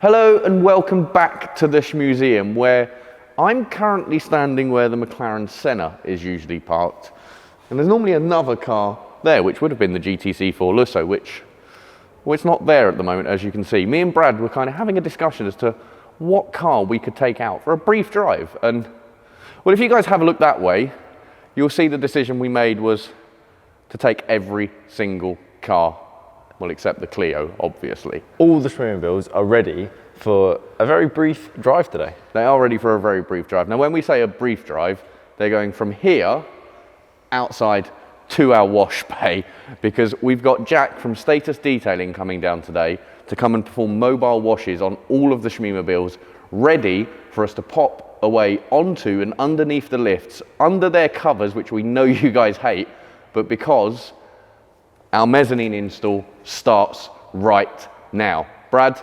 Hello and welcome back to the Shmuseum, where I'm currently standing where the McLaren Senna is usually parked. And there's normally another car there, which would have been the GTC 4 Lusso, which, well, it's not there at the moment, as you can see. Me and Brad were kind of having a discussion as to what car we could take out for a brief drive. And, well, if you guys have a look that way, you'll see the decision we made was to take every single car. Well, except the Clio, obviously. All the Shmeemobiles are ready for a very brief drive today. They are ready for a very brief drive. Now, when we say a brief drive, they're going from here, outside, to our wash bay, because we've got Jack from Status Detailing coming down today to come and perform mobile washes on all of the Shmeemobiles, ready for us to pop away onto and underneath the lifts, under their covers, which we know you guys hate, but because our mezzanine install starts right now. Brad,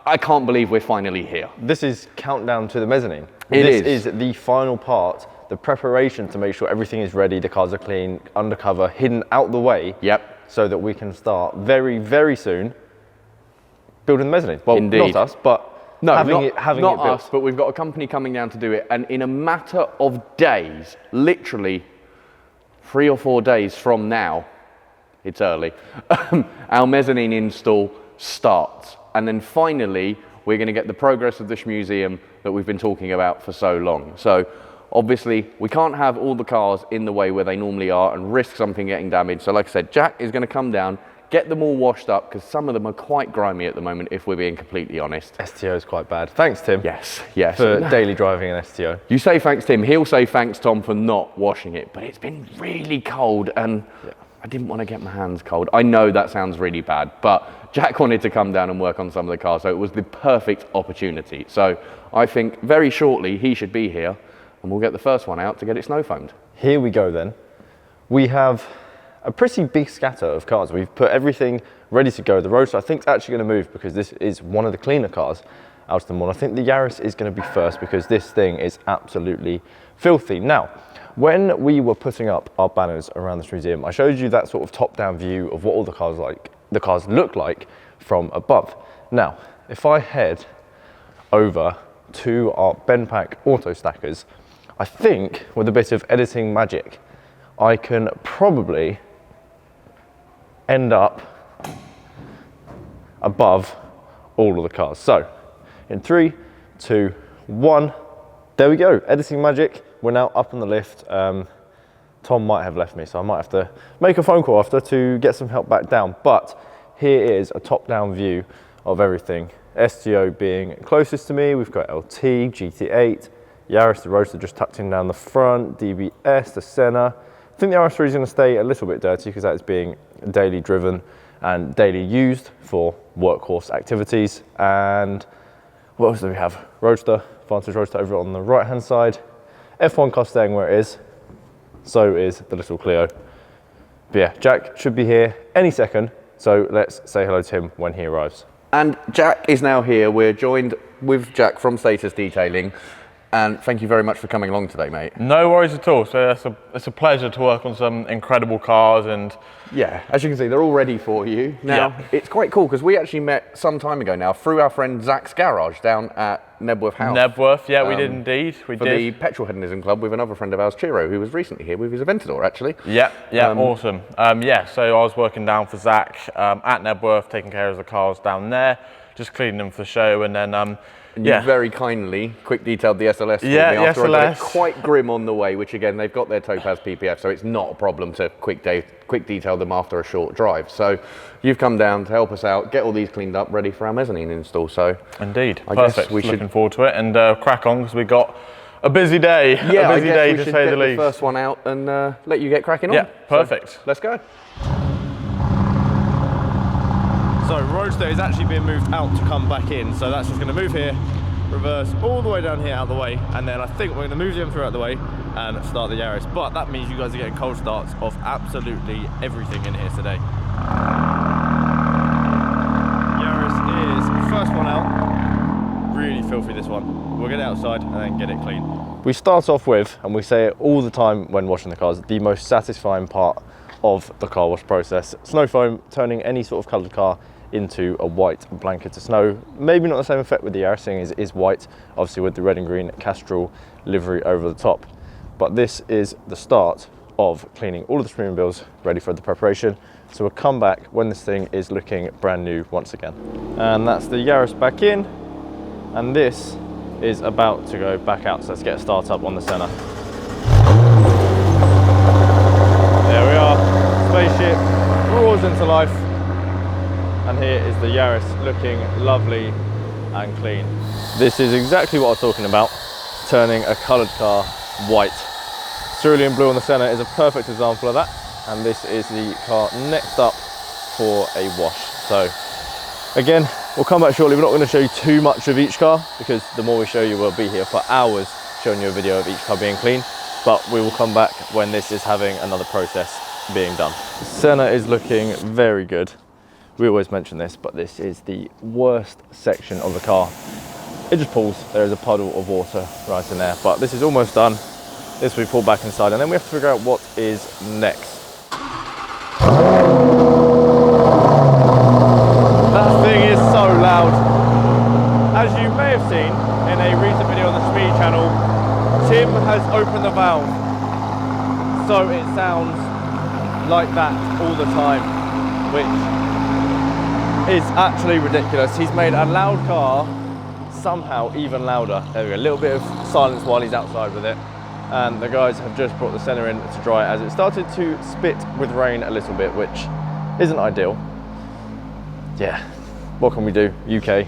I can't believe we're finally here. This is countdown to the mezzanine. This is the final part, the preparation to make sure everything is ready, the cars are clean, undercover, hidden out the way. Yep. So that we can start very, very soon building the mezzanine. Well, Indeed. not us, but No, having it not built. us, but we've got a company coming down to do it, and in a matter of days, literally 3 or 4 days from now, it's early, our mezzanine install starts. And then finally, we're going to get the progress of the Shmuseum that we've been talking about for so long. So obviously, we can't have all the cars in the way where they normally are and risk something getting damaged. So like I said, Jack is going to come down, get them all washed up, because some of them are quite grimy at the moment, if we're being completely honest. STO is quite bad. Thanks, Tim. Yes. For daily driving an STO. You say thanks, Tim. He'll say thanks, Tom, for not washing it. But it's been really cold, and I didn't want to get my hands cold. I know that sounds really bad, but Jack wanted to come down and work on some of the cars, so it was the perfect opportunity. So I think very shortly he should be here, and we'll get the first one out to get it snow foamed. Here we go then. We have a pretty big scatter of cars. We've put everything ready to go. The Roadster I think is actually going to move because this is one of the cleaner cars out of them all. I think the Yaris is going to be first because this thing is absolutely filthy. Now, when we were putting up our banners around the Shmuseum, I showed you that sort of top-down view of what all the cars look like from above. Now, if I head over to our Benpack auto stackers, I think with a bit of editing magic, I can probably end up above all of the cars. So, in 3, 2, 1, there we go, editing magic. We're now up on the lift. Tom might have left me, so I might have to make a phone call after to get some help back down. But here is a top-down view of everything. STO being closest to me, we've got LT, GT8, Yaris, the Roadster just tucked in down the front, DBS, the Senna. I think the RS3 is going to stay a little bit dirty because that is being daily driven and daily used for workhorse activities. And what else do we have? Roadster, Vantage Roadster over on the right-hand side. F1 car staying where it is. So is the little Clio. But yeah, Jack should be here any second. So let's say hello to him when he arrives. And Jack is now here. We're joined with Jack from Status Detailing. And thank you very much for coming along today, mate. No worries at all. So it's a pleasure to work on some incredible cars, and yeah, as you can see, they're all ready for you. Now, It's quite cool because we actually met some time ago now through our friend Zach's garage down at Nebworth House. Nebworth, yeah, we did indeed. We did. For the Petrol Hedonism Club with another friend of ours, Chiro, who was recently here with his Aventador, actually. Yeah, awesome. So I was working down for Zach at Nebworth, taking care of the cars down there, just cleaning them for the show, and then and you very kindly quick detailed the SLS for me after I got it quite grim on the way, which again, they've got their Topaz PPF, so it's not a problem to quick detail them after a short drive. So you've come down to help us out, get all these cleaned up, ready for our mezzanine install. So indeed, I perfect. Guess Looking forward to it, and crack on because we got a busy day. Yeah, a busy day to say the least. We should get the first one out and let you get cracking on. Yeah, perfect. So, let's go. So Roadster is actually being moved out to come back in, so that's just going to move here, reverse all the way down here out of the way, and then I think we're going to move the M3 out of the way and start the Yaris. But that means you guys are getting cold starts of absolutely everything in here today. Yaris is first one out. Really filthy, this one. We'll get it outside and then get it clean. We start off with, and we say it all the time when washing the cars, the most satisfying part of the car wash process. Snow foam, turning any sort of coloured car into a white blanket of snow. Maybe not the same effect with the Yaris, seeing as it is white, obviously with the red and green Castrol livery over the top. But this is the start of cleaning all of the Shmeemobiles ready for the preparation. So we'll come back when this thing is looking brand new once again. And that's the Yaris back in, and this is about to go back out. So let's get a start up on the Senna. There we are, spaceship roars into life. And here is the Yaris looking lovely and clean. This is exactly what I was talking about, turning a coloured car white. Cerulean blue on the Senna is a perfect example of that. And this is the car next up for a wash. So again, we'll come back shortly. We're not going to show you too much of each car, because the more we show you, we'll be here for hours showing you a video of each car being clean. But we will come back when this is having another process being done. Senna is looking very good. We always mention this, but this is the worst section of the car. It just pulls. There is a puddle of water right in there, but this is almost done. This will be pulled back inside, and then we have to figure out what is next. That thing is so loud. As you may have seen in a recent video on the Shmee channel, Tim has opened the valve, so it sounds like that all the time, which is actually ridiculous. He's made a loud car somehow even louder. There we go, a little bit of silence while he's outside with it. And the guys have just brought the Senna in to dry it, as it started to spit with rain a little bit, which isn't ideal. Yeah, what can we do? UK,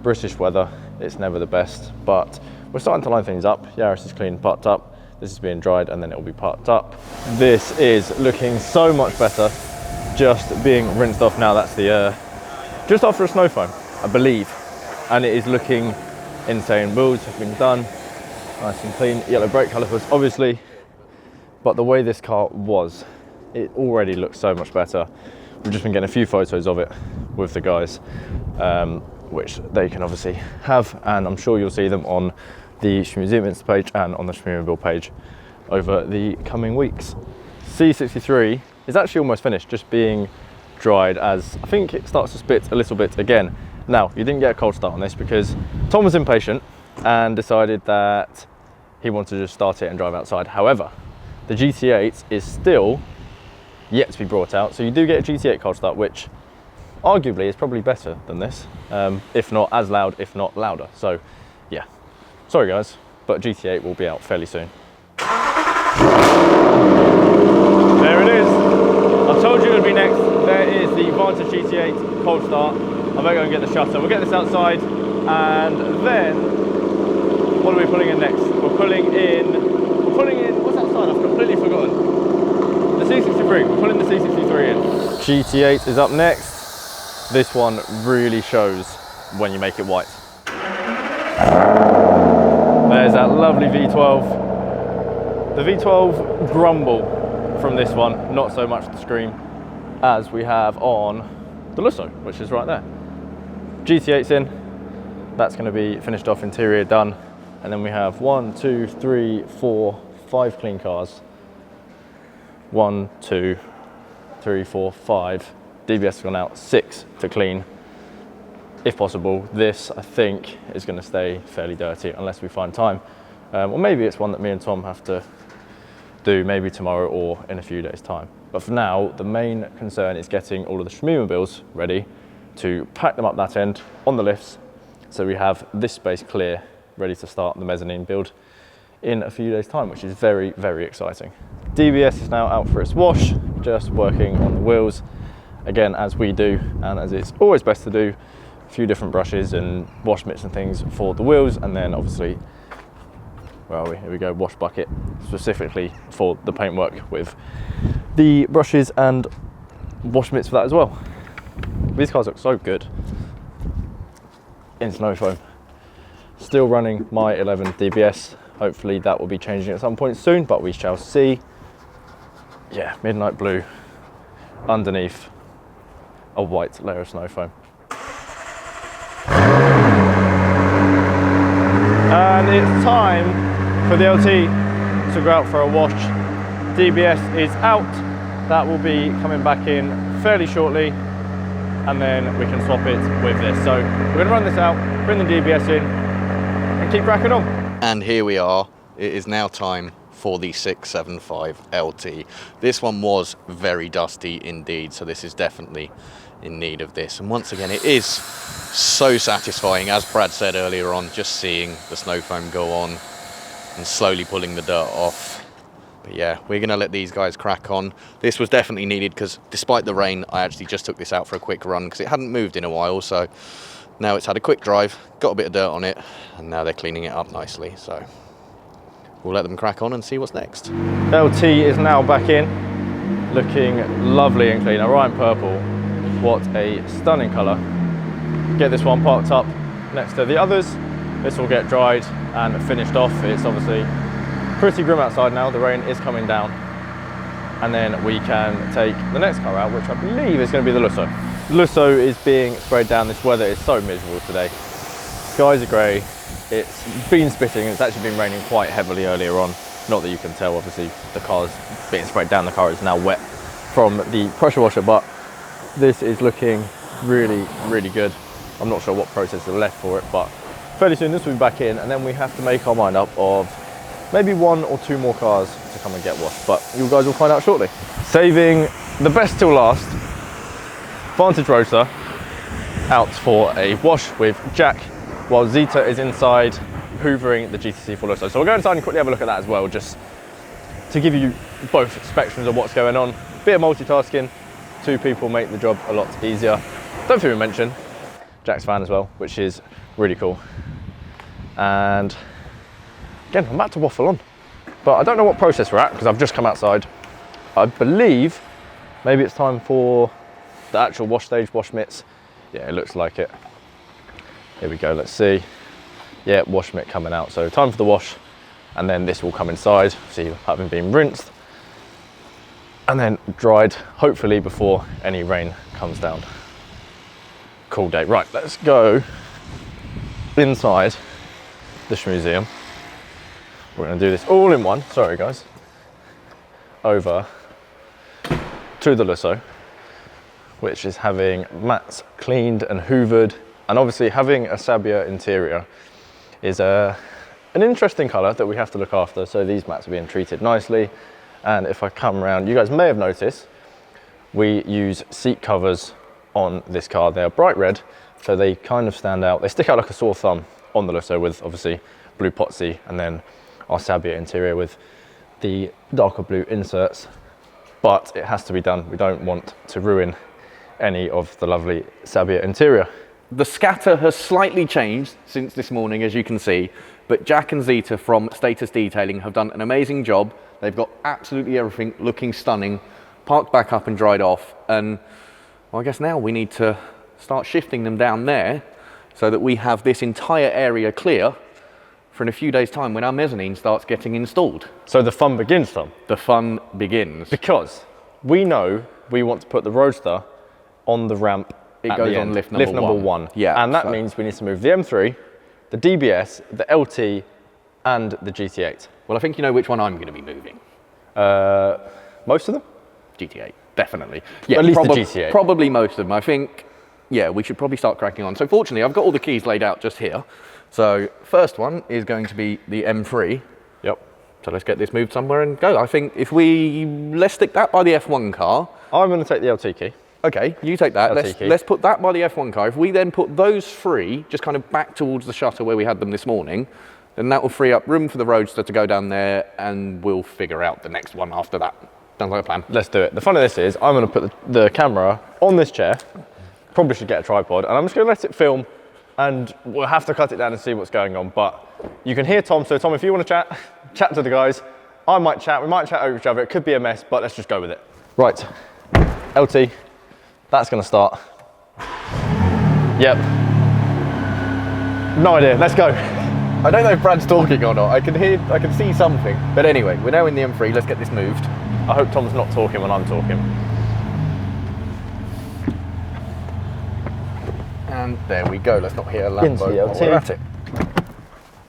British weather, it's never the best, but we're starting to line things up. Yaris is clean, parked up. This is being dried, and then it will be parked up. This is looking so much better, just being rinsed off now. That's the just after a snow foam, I believe, and it is looking insane. Wheels have been done, nice and clean. Yellow brake calipers, obviously, but the way this car was, it already looks so much better. We've just been getting a few photos of it with the guys, which they can obviously have, and I'm sure you'll see them on the Shmuseum Insta page and on the Shmeemobile page over the coming weeks. C63 is actually almost finished, just being dried, as I think it starts to spit a little bit again. Now, you didn't get a cold start on this because Tom was impatient and decided that he wanted to just start it and drive outside. However, the GT8 is still yet to be brought out, so you do get a GT8 cold start, which arguably is probably better than this, if not as loud, if not louder. So yeah, sorry guys, but GT8 will be out fairly soon. There it is. I told you it would be next. There is the Vantage GT8 cold start. I better go and get the shutter. We'll get this outside, and then what are we pulling in next? We're pulling in, what's outside? I've completely forgotten. The C63, we're pulling the C63 in. GT8 is up next. This one really shows when you make it white. There's that lovely V12. The V12 grumble from this one, not so much the scream as we have on the Lusso, which is right there. GT8's in, that's going to be finished off, interior done, and then we have 1, 2, 3, 4, 5 clean cars. 1, 2, 3, 4, 5. DBS has gone out, 6 to clean. If possible, this I think is going to stay fairly dirty unless we find time. Or maybe it's one that me and Tom have to do maybe tomorrow or in a few days' time. But for now, the main concern is getting all of the Shmeemobiles ready to pack them up that end on the lifts, so we have this space clear, ready to start the mezzanine build in a few days' time, which is very, very exciting. DBS is now out for its wash, just working on the wheels, again, as we do, and as it's always best to do, a few different brushes and wash mitts and things for the wheels, and then obviously, where are we? Here we go, wash bucket, specifically for the paintwork with the brushes and wash mitts for that as well. These cars look so good in snow foam. Still running my 11 DBS. Hopefully that will be changing at some point soon, but we shall see. Yeah, midnight blue underneath a white layer of snow foam. And it's time for the LT to go out for a wash. DBS is out. That will be coming back in fairly shortly. and then we can swap it with this. So we're going to run this out, bring the DBS in, and keep cracking on. And here we are. It is now time for the 675 LT. This one was very dusty indeed, so this is definitely in need of this. And once again, it is so satisfying, as Brad said earlier on, just seeing the snow foam go on and slowly pulling the dirt off. But yeah, we're gonna let these guys crack on. This was definitely needed because despite the rain, I actually just took this out for a quick run because it hadn't moved in a while. So now it's had a quick drive, got a bit of dirt on it, and now they're cleaning it up nicely. So we'll let them crack on and see what's next. LT is now back in, looking lovely and clean. Orion purple, what a stunning colour. Get this one parked up next to the others. This will get dried and finished off. It's obviously pretty grim outside now, the rain is coming down. And then we can take the next car out, which I believe is going to be the Lusso. Lusso is being sprayed down. This weather is so miserable today. Skies are grey. It's been spitting, it's actually been raining quite heavily earlier on. Not that you can tell, obviously the car's being sprayed down, the car is now wet from the pressure washer, but this is looking really, really good. I'm not sure what process is left for it, but fairly soon this will be back in, and then we have to make our mind up of maybe 1 or 2 more cars to come and get washed, but you guys will find out shortly. Saving the best till last, Vantage Roadster out for a wash with Jack, while Zita is inside hoovering the GTC for Lusso. So we'll go inside and quickly have a look at that as well, just to give you both spectrums of what's going on. Bit of multitasking, 2 people make the job a lot easier. Don't think we mentioned Jack's fan as well, which is really cool. And again, I'm about to waffle on, but I don't know what process we're at because I've just come outside. I believe maybe it's time for the actual wash stage, wash mitts. Yeah, it looks like it. Here we go, let's see. Yeah, wash mitt coming out. So time for the wash, and then this will come inside, see, having been rinsed, and then dried, hopefully before any rain comes down. Cool day. Right, let's go inside the Shmuseum. We're gonna do this all in one, sorry guys, over to the Lusso, which is having mats cleaned and hoovered. And obviously having a Sabia interior is an interesting colour that we have to look after. So these mats are being treated nicely. And if I come around, you guys may have noticed, we use seat covers on this car. They are bright red, so they kind of stand out. They stick out like a sore thumb on the Lusso with obviously blue potsy, and then our Sabia interior with the darker blue inserts. But it has to be done. We don't want to ruin any of the lovely Sabia interior. The scatter has slightly changed since this morning, as you can see, but Jack and Zita from Status Detailing have done an amazing job. They've got absolutely everything looking stunning, parked back up and dried off. And well, I guess now we need to start shifting them down there so that we have this entire area clear for in a few days' time when our mezzanine starts getting installed. So the fun begins, Tom. The fun begins. Because we know we want to put the Roadster on the ramp. It goes on lift number one. Yeah. And that means we need to move the M3, the DBS, the LT, and the GT8. Well, I think you know which one I'm going to be moving. Most of them? GT8, definitely. Yeah, at least the GT8. Probably most of them. I think, yeah, we should probably start cracking on. So fortunately, I've got all the keys laid out just here. So first one is going to be the M3. Yep. So let's get this moved somewhere and go. I think if let's stick that by the F1 car. I'm going to take the LT key. Okay, you take that. Let's put that by the F1 car. If we then put those 3 just kind of back towards the shutter where we had them this morning, then that will free up room for the Roadster to go down there, and we'll figure out the next one after that. Sounds like a plan. Let's do it. The fun of this is I'm going to put the camera on this chair. Probably should get a tripod, and I'm just going to let it film, and we'll have to cut it down and see what's going on. But you can hear Tom, so Tom, if you want to chat to the guys. I might chat, we might chat over each other. It could be a mess, but let's just go with it. Right, LT. That's going to start. Yep. No idea. Let's go. I don't know if Brad's talking or not. I can see something. But anyway, we're now in the M3. Let's get this moved. I hope Tom's not talking when I'm talking. And there we go. Let's not hear a Lambo while we're at it.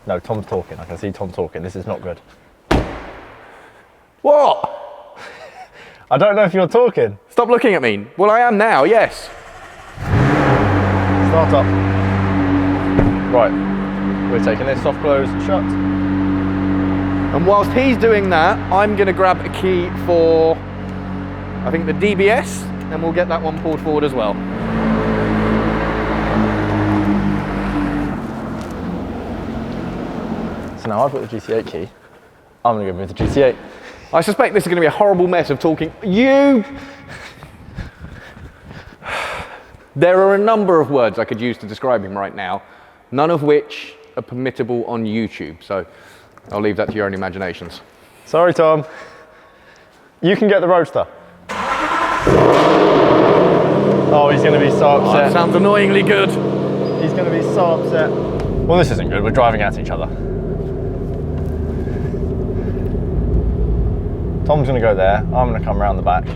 No, Tom's talking. I can see Tom talking. This is not good. What? I don't know if you're talking. Stop looking at me. Well, I am now, yes. Start up. Right, we're taking this soft close shut. And whilst he's doing that, I'm going to grab a key for, I think, the DBS, and we'll get that one pulled forward as well. So now I've got the GT8 key. I'm going to go move the GT8. I suspect this is going to be a horrible mess of talking. There are a number of words I could use to describe him right now, none of which are permittable on YouTube, so I'll leave that to your own imaginations. Sorry, Tom. You can get the Roadster. Oh, he's going to be so upset. That sounds annoyingly good. He's going to be so upset. Well, this isn't good. We're driving at each other. Tom's going to go there. I'm going to come around the back.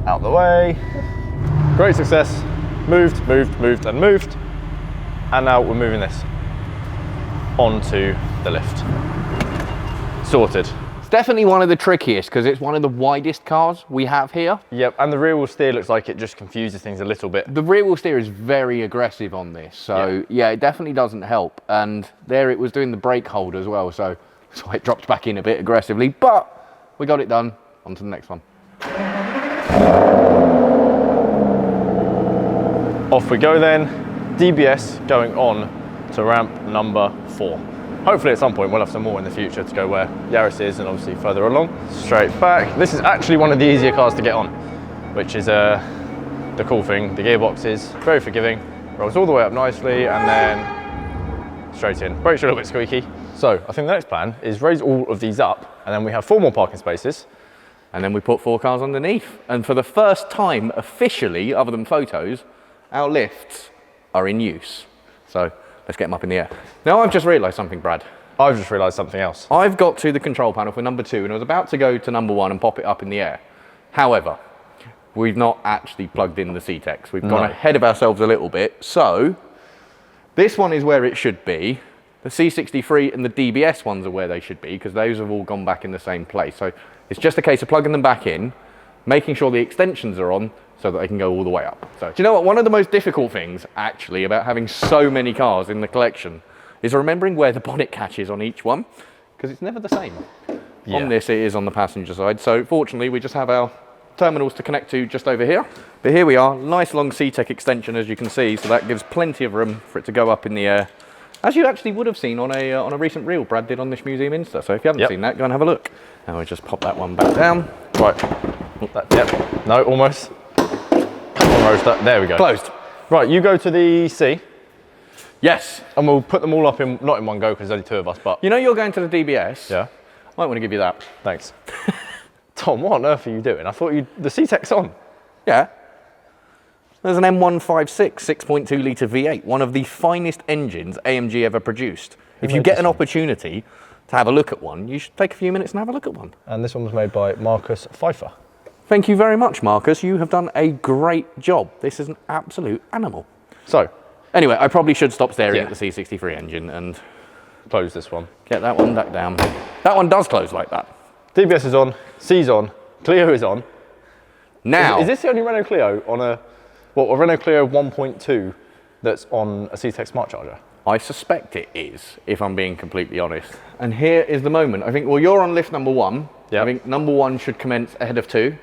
Out the way. Great success. Moved, moved, moved, and moved. And now we're moving this onto the lift. Sorted. It's definitely one of the trickiest because it's one of the widest cars we have here. Yep, and the rear wheel steer looks like it just confuses things a little bit. The rear wheel steer is very aggressive on this, so yeah, it definitely doesn't help. And there it was doing the brake hold as well, so that's why it dropped back in a bit aggressively, but we got it done. On to the next one. Off we go then. DBS going on to ramp number 4. Hopefully at some point we'll have some more in the future to go where Yaris is and obviously further along. Straight back. This is actually one of the easier cars to get on, which is the cool thing. The gearbox is very forgiving, rolls all the way up nicely and then straight in. Brakes are a little bit squeaky. So I think the next plan is raise all of these up and then we have 4 more parking spaces. And then we put 4 cars underneath. And for the first time officially, other than photos, our lifts are in use. So let's get them up in the air. Now I've just realised something, Brad. I've just realised something else. I've got to the control panel for number 2 and I was about to go to number 1 and pop it up in the air. However, we've not actually plugged in the CTEX. We've gone ahead of ourselves a little bit. So this one is where it should be. The C63 and the DBS ones are where they should be because those have all gone back in the same place. So it's just a case of plugging them back in, making sure the extensions are on so that they can go all the way up. So, do you know what? One of the most difficult things, actually, about having so many cars in the collection is remembering where the bonnet catch is on each one, because it's never the same. Yeah. On this, it is on the passenger side. So, fortunately, we just have our terminals to connect to just over here. But here we are, nice long CTEC extension, as you can see, so that gives plenty of room for it to go up in the air, as you actually would have seen on a recent reel Brad did on the Shmuseum Insta. So, if you haven't seen that, go and have a look. Now we just pop that one back down. Right. Yep. No, almost. Come on, Roadster. There we go. Closed. Right, you go to the C. Yes. And we'll put them all up in, not in one go because there's only 2 of us, but. You know you're going to the DBS? Yeah. Might want to give you that. Thanks. Tom, what on earth are you doing? I thought the CTEC's on. Yeah. There's an M156 6.2 litre V8, one of the finest engines AMG ever produced. If you get an opportunity to have a look at one, you should take a few minutes and have a look at one. And this one was made by Marcus Pfeiffer. Thank you very much, Marcus. You have done a great job. This is an absolute animal. So, anyway, I probably should stop staring at the C63 engine and close this one. Get that one back down. That one does close like that. DBS is on, C's on, Clio is on. Now, is this the only Renault Clio on a Renault Clio 1.2 that's on a CTEC Smart Charger? I suspect it is, if I'm being completely honest. And here is the moment. I think, well, you're on lift number 1. Yep. I think number 1 should commence ahead of 2.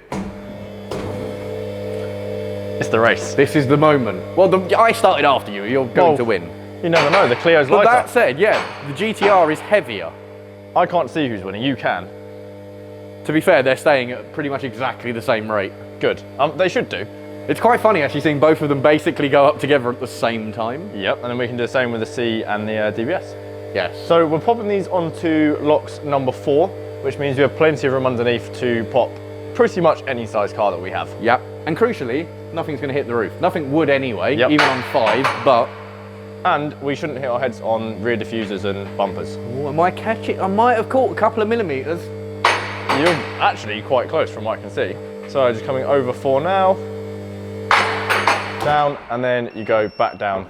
It's the race. This is the moment. Well, I started after you. You're going to win. You never know. The Clio's lighter. But that said, yeah, the GTR is heavier. I can't see who's winning. You can. To be fair, they're staying at pretty much exactly the same rate. Good. They should do. It's quite funny actually seeing both of them basically go up together at the same time. Yep, and then we can do the same with the C and the DBS. Yes. So we're popping these onto locks number 4, which means we have plenty of room underneath to pop pretty much any size car that we have. Yep. And crucially, nothing's going to hit the roof. Nothing would anyway, even on 5, but... And we shouldn't hit our heads on rear diffusers and bumpers. Oh, am I catching? I might have caught a couple of millimetres. You're actually quite close from what I can see. So just coming over 4 now. Down, and then you go back down.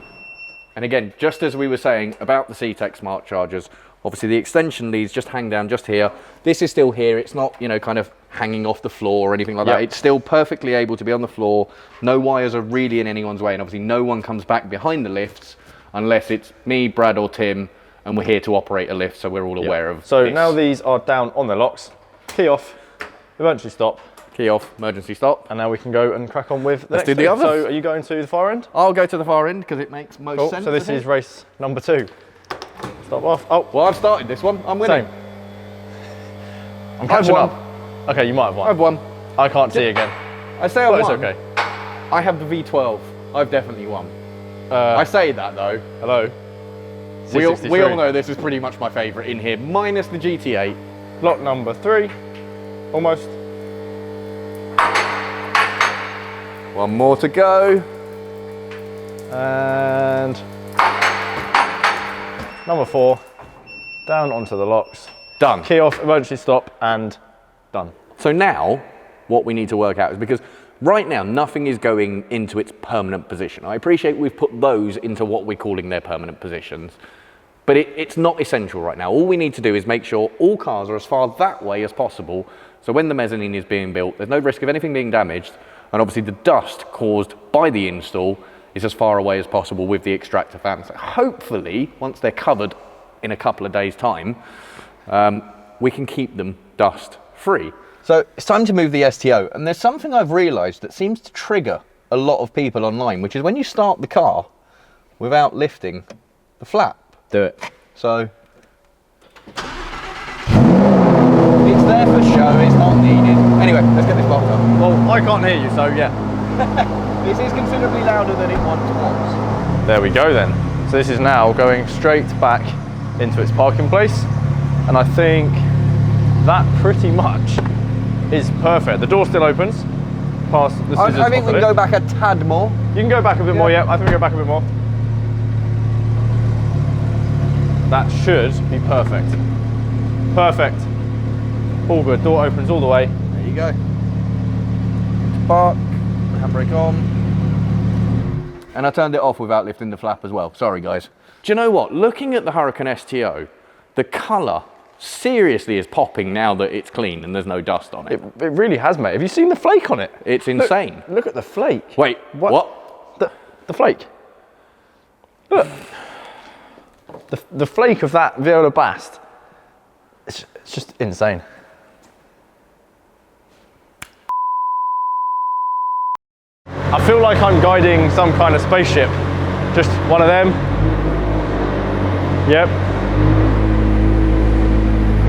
And again, just as we were saying about the CTEC Smart Chargers, obviously the extension leads just hang down just here. This is still here. It's not, you know, kind of hanging off the floor or anything like that. It's still perfectly able to be on the floor. No wires are really in anyone's way, and obviously no one comes back behind the lifts unless it's me, Brad or Tim, and we're here to operate a lift, so we're all aware of So this. now these are down on their locks. Key off, emergency stop. Key off, emergency stop. And now we can go and crack on with the Let's next do the lift. others. So are you going to the far end? I'll go to the far end because it makes most sense. So this is race number 2. Stop off. Oh, Well, I've started this one. I'm winning. same. I'm catching won. up. Okay, you might have won. I've won. I can't see again. I say I But won. it's okay. I have the V12. I've definitely won. I say that though. Hello. We all 663. know this is pretty much my favourite in here, minus the GT8. Block number 3. Almost. One more to go. And number 4. Down onto the locks. Done. Key off, emergency stop, and done. So now, what we need to work out is, because right now nothing is going into its permanent position. I appreciate we've put those into what we're calling their permanent positions, but it's not essential right now. All we need to do is make sure all cars are as far that way as possible, so when the mezzanine is being built, there's no risk of anything being damaged, and obviously the dust caused by the install is as far away as possible with the extractor fans. So hopefully, once they're covered in a couple of days' time, we can keep them dust free. So it's time to move the STO, and there's something I've realised that seems to trigger a lot of people online, which is when you start the car without lifting the flap. Do it. So it's there for show, it's not needed. Anyway, let's get this box up. Well, I can't hear you, so yeah. This is considerably louder than it once was. There we go then. So this is now going straight back into its parking place, and I think that pretty much is perfect. The door still opens past the scissors. I think we can go back a tad more. You can go back a bit more, yeah. I think we go back a bit more. That should be perfect. Perfect. All good. Door opens all the way. There you go. Park, handbrake on. And I turned it off without lifting the flap as well. Sorry, guys. Do you know what? Looking at the Hurricane STO, the colour seriously is popping now that it's clean and there's no dust on it. It really has, mate. Have you seen the flake on it? It's insane. Look at the flake. Wait, what? The flake. Look. The flake of that Viola Bast. It's just insane. I feel like I'm guiding some kind of spaceship. Just one of them. Yep.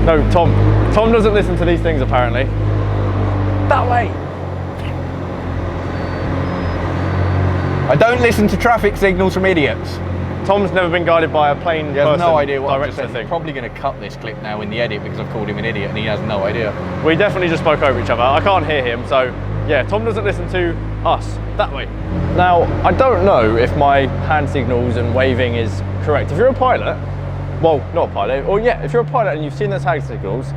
No, Tom. Tom doesn't listen to these things apparently. That way. I don't listen to traffic signals from idiots. Tom's never been guided by a plane. He has no idea what I'm directs saying. anything. I'm probably going to cut this clip now in the edit because I've called him an idiot and he has no idea. We definitely just spoke over each other. I can't hear him, so yeah, Tom doesn't listen to us. That way. Now, I don't know if my hand signals and waving is correct. If you're a pilot, well, not a pilot, or yeah, if you're a pilot and you've seen those hand signals,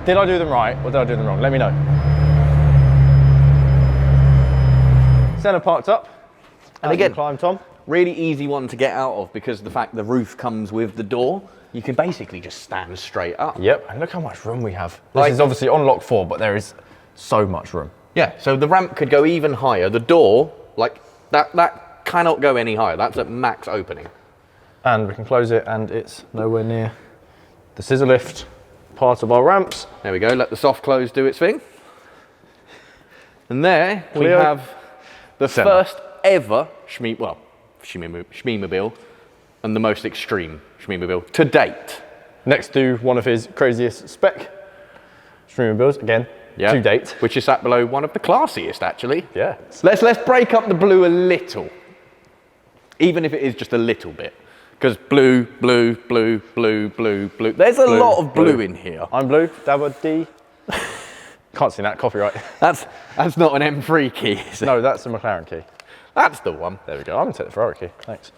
did I do them right or did I do them wrong? Let me know. Centre parked up. And again, climb, Tom. Really easy one to get out of because of the fact the roof comes with the door. You can basically just stand straight up. Yep, and look how much room we have. This is obviously on lock 4, but there is so much room. Yeah, so the ramp could go even higher. The door, like, that cannot go any higher. That's at max opening. And we can close it and it's nowhere near the scissor lift part of our ramps. There we go, let the soft close do its thing. And there we Cleo. have the Centre. first ever Shmeemobile and the most extreme Shmeemobile to date. Next to one of his craziest spec Shmeemobiles, again, to date. Which is sat below one of the classiest, actually. Yeah. Let's break up the blue a little, even if it is just a little bit. Because blue, blue, blue, blue, blue, blue. There's a lot of blue in here. I'm blue, Dabba D. Can't see that, copyright. That's not an M3 key, is it? No, that's a McLaren key. That's the one. There we go, I'm gonna take the Ferrari key, thanks.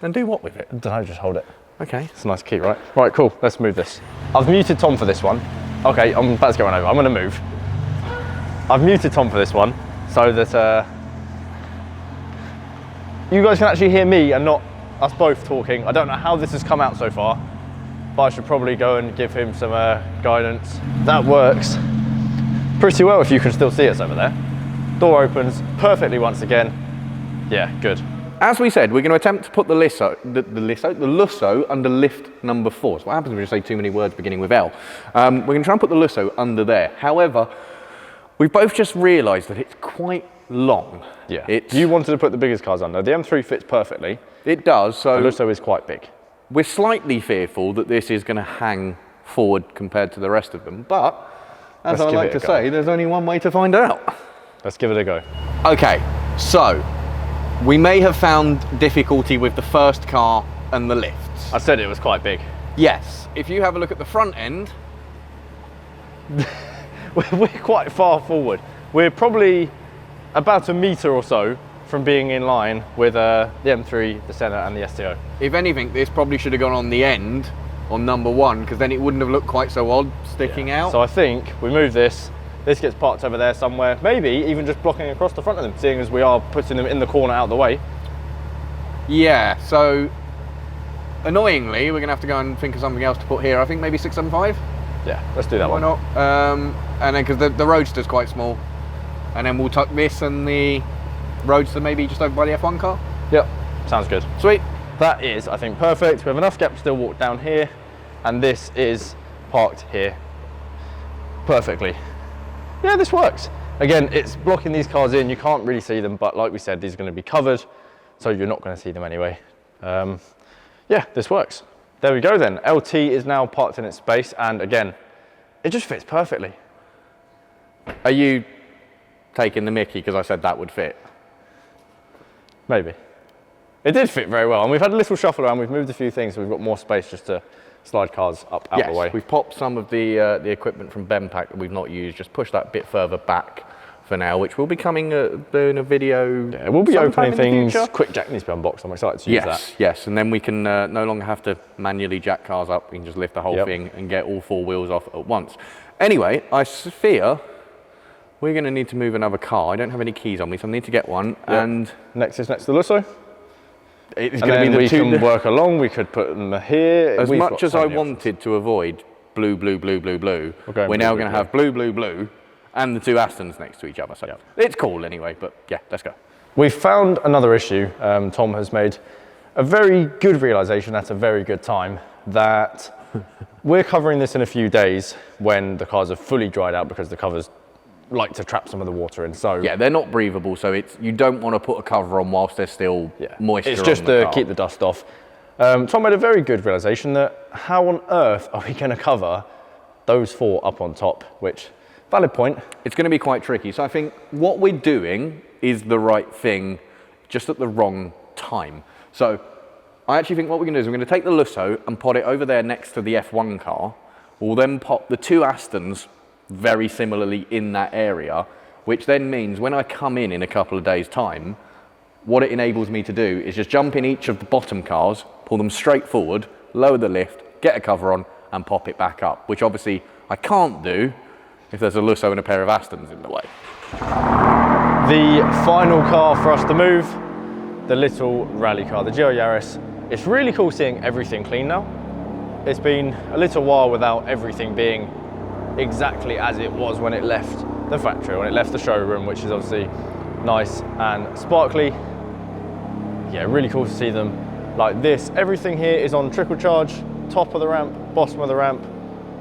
And do what with it? I don't know, just hold it. Okay. It's a nice key, right? Right, cool, let's move this. I've muted Tom for this one. Okay, I'm about to get one over, I'm gonna move. I've muted Tom for this one, so that you guys can actually hear me and not us both talking. I don't know how this has come out so far, but I should probably go and give him some guidance. That works. pretty well if you can still see us over there. Door opens perfectly once again. Yeah, good. As we said, we're going to attempt to put the Lusso under lift number 4. So what happens when you say too many words beginning with L? We're going to try and put the Lusso under there. However, we've both just realised that it's quite long. Yeah. You wanted to put the biggest cars under. The M3 fits perfectly. It does. So the Lusso is quite big. We're slightly fearful that this is going to hang forward compared to the rest of them. But as I like to say, there's only one way to find out. Let's give it a go. Okay, so we may have found difficulty with the first car and the lifts. I said it was quite big. Yes. If you have a look at the front end. We're quite far forward. We're probably about a metre or so from being in line with the M3, the Senna and the STO. If anything, this probably should have gone on the end on number 1, because then it wouldn't have looked quite so odd sticking out. So I think we move this gets parked over there somewhere, maybe even just blocking across the front of them, seeing as we are putting them in the corner out of the way. Yeah, so annoyingly, we're going to have to go and think of something else to put here. I think maybe 675? Yeah, let's do that one. Why not? And then, because the Roadster's quite small, and then we'll tuck this and the Roadster maybe just over by the F1 car? Yep, sounds good. Sweet. That is, I think, perfect. We have enough gap to still walk down here, and this is parked here perfectly. Yeah, this works. Again, it's blocking these cars in. You can't really see them, but like we said, these are going to be covered, so you're not going to see them anyway. Yeah, this works. There we go then. LT is now parked in its space, and again, it just fits perfectly. Are you taking the mickey because I said that would fit? Maybe. It did fit very well, and we've had a little shuffle around. We've moved a few things, so we've got more space just to slide cars up out the way. Yes, we've popped some of the equipment from Benpack that we've not used, just push that bit further back for now, which will be coming doing a video. Yeah, we'll be opening things. Quick jack needs to be unboxed. I'm excited to use that. Yes, and then we can no longer have to manually jack cars up. We can just lift the whole thing and get all 4 wheels off at once. Anyway, I fear we're going to need to move another car. I don't have any keys on me, so I need to get one. And next is next to the Lusso. It's going to be we can work along. We could put them here. As much as I wanted to avoid blue, blue, blue, blue, blue, we're now going to have blue, blue, blue, and the 2 Astons next to each other. So it's cool anyway. But yeah, let's go. We've found another issue. Tom has made a very good realization at a very good time that we're covering this in a few days when the cars are fully dried out, because the covers like to trap some of the water in. So yeah, they're not breathable, so you don't want to put a cover on whilst there's still moisture. It's just to keep the dust off. Tom made a very good realization that how on earth are we going to cover those 4 up on top, which, valid point. It's going to be quite tricky. So I think what we're doing is the right thing, just at the wrong time. So I actually think what we're going to do is we're going to take the Lusso and put it over there next to the F1 car. We'll then pop the 2 Astons very similarly in that area, which then means when I come in a couple of days' time, what it enables me to do is just jump in each of the bottom cars, pull them straight forward, lower the lift, get a cover on, and pop it back up, which obviously I can't do if there's a Lusso and a pair of Astons in the way. The final car for us to move, the little rally car, the GR Yaris. It's really cool seeing everything clean now. It's been a little while without everything being exactly as it was when it left the factory, when it left the showroom, which is obviously nice and sparkly. Yeah, really cool to see them like this. Everything here is on trickle charge, top of the ramp, bottom of the ramp.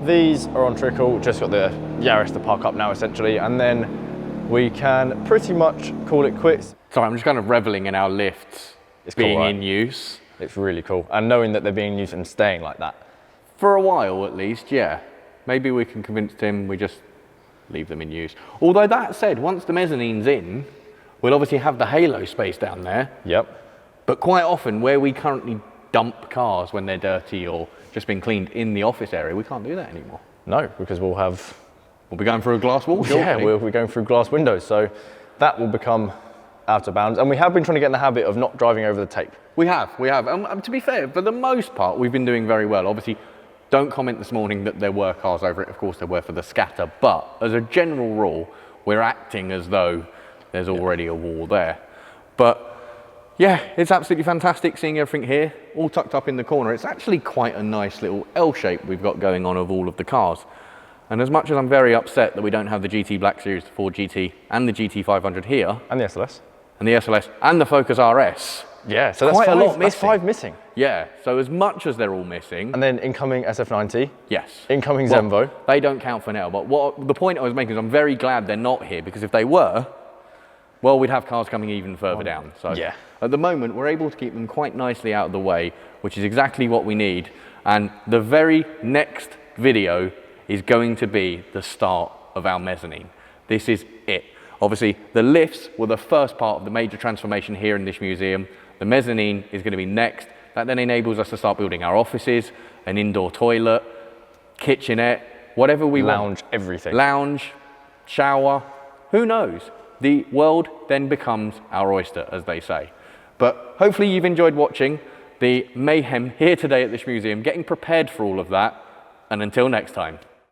These are on trickle, just got the Yaris to park up now essentially, and then we can pretty much call it quits. Sorry, I'm just kind of reveling in our lifts being in use. It's really cool, and knowing that they're being used and staying like that. For a while at least, yeah. Maybe we can convince him we just leave them in use. Although that said, once the mezzanine's in, we'll obviously have the halo space down there. Yep. But quite often where we currently dump cars when they're dirty or just been cleaned in the office area, we can't do that anymore. No, because we'll be going through a glass wall. Yeah, we'll be going through glass windows. So that will become out of bounds. And we have been trying to get in the habit of not driving over the tape. We have. And to be fair, for the most part, we've been doing very well. Obviously, don't comment this morning that there were cars over it. Of course, there were for the scatter. But as a general rule, we're acting as though there's already a wall there. But yeah, it's absolutely fantastic seeing everything here, all tucked up in the corner. It's actually quite a nice little L shape we've got going on of all of the cars. And as much as I'm very upset that we don't have the GT Black Series, the Ford GT and the GT500 here, And the SLS. and the SLS and the Focus RS, Yeah, so that's quite five, a lot that's missing. 5 missing. Yeah, so as much as they're all missing, And then incoming SF90, yes. incoming Well, Zenvo. they don't count for now, but the point I was making is I'm very glad they're not here, because if they were, well, we'd have cars coming even further down. So yeah. at the moment, we're able to keep them quite nicely out of the way, which is exactly what we need. And the very next video is going to be the start of our mezzanine. This is it. Obviously, the lifts were the first part of the major transformation here in this museum. The mezzanine is going to be next. That then enables us to start building our offices, an indoor toilet, kitchenette, whatever we want. Lounge, everything. Lounge, shower, who knows? The world then becomes our oyster, as they say. But hopefully you've enjoyed watching the mayhem here today at the Shmuseum, getting prepared for all of that. And until next time.